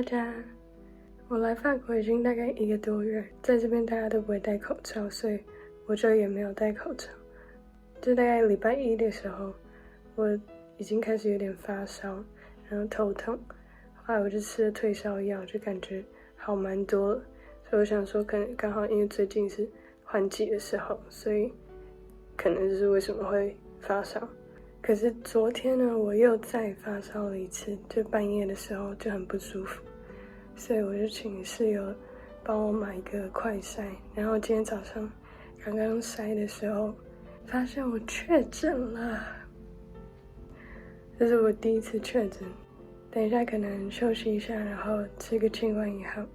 家，我来法国已经大概1个多月，在这边大家都不会戴口罩，所以我就也没有戴口罩。就大概礼拜1的时候，我已经开始有点发烧，然后头痛，后来我就吃了退烧药，就感觉好蛮多了。所以我想说，可能刚好因为最近是换季的时候，所以可能就是为什么会发烧。可是昨天呢，我又再发烧了一次，就半夜的时候就很不舒服，所以我就请室友帮我买一个快筛，然后今天早上刚刚筛的时候，发现我确诊了，这是我第一次确诊。等一下可能休息一下，然后吃个清冠1号。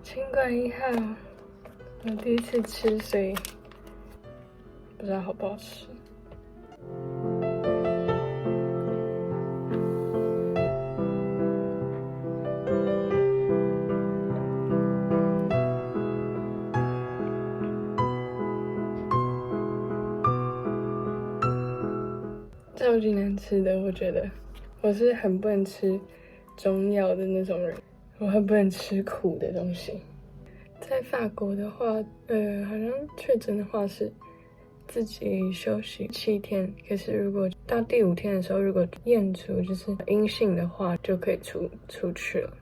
清冠1号，我第一次吃，所以不知道好不好吃。超级难吃的，我觉得我是很不能吃中药的那种人，我很不能吃苦的东西。在法国的话，好像确诊的话是自己休息7天，可是如果到第5天的时候，如果验出就是阴性的话，就可以出去了。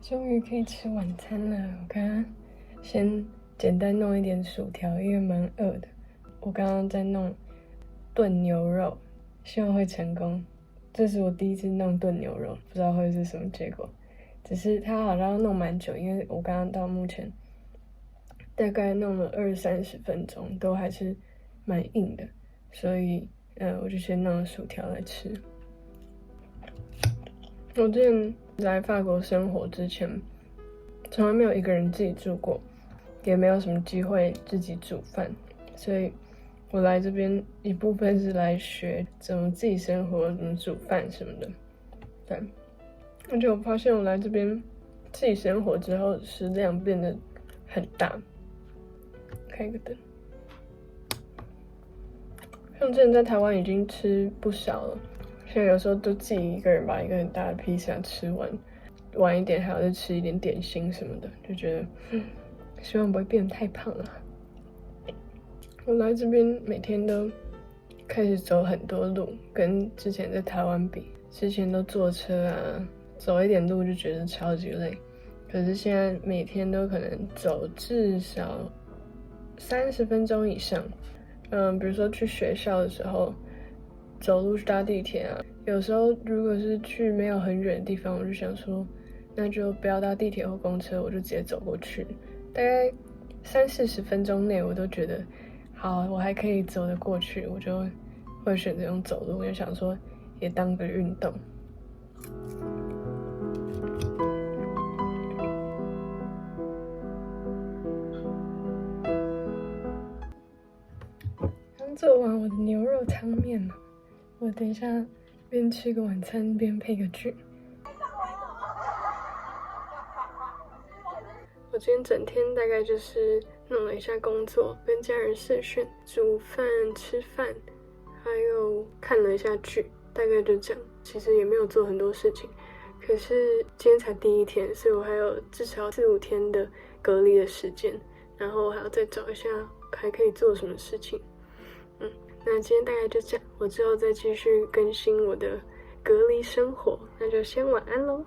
终于可以吃晚餐了。我刚刚先简单弄一点薯条，因为蛮饿的。我刚刚在弄炖牛肉，希望会成功。这是我第一次弄炖牛肉，不知道会是什么结果。只是它好像弄蛮久，因为我刚刚到目前大概弄了20-30分钟，都还是蛮硬的，所以我就先弄了薯条来吃。我之前来法国生活之前，从来没有一个人自己住过，也没有什么机会自己煮饭，所以我来这边一部分是来学怎么自己生活，怎么煮饭什么的。对，而且我发现我来这边自己生活之后，食量变得很大。开个灯，像之前在台湾已经吃不少了。现在有时候都自己一个人把一个很大的披萨吃完，晚一点还要再吃一点点心什么的，就觉得希望不会变得太胖了。我来这边每天都开始走很多路，跟之前在台湾比，之前都坐车啊，走一点路就觉得超级累，可是现在每天都可能走至少30分钟以上。比如说去学校的时候，走路去搭地铁啊，有时候如果是去没有很远的地方，我就想说，那就不要搭地铁或公车，我就直接走过去。大概30-40分钟内，我都觉得好，我还可以走得过去，我就会选择用走路。我就想说，也当个运动。刚做完我的牛肉汤面了。我等一下边吃个晚餐边配个剧。我今天整天大概就是弄了一下工作，跟家人视讯、煮饭、吃饭，还有看了一下剧，大概就这样。其实也没有做很多事情，可是今天才第1天，所以我还有至少4-5天的隔离的时间，然后我还要再找一下还可以做什么事情。那今天大概就这样，我之后再继续更新我的隔离生活，那就先晚安咯。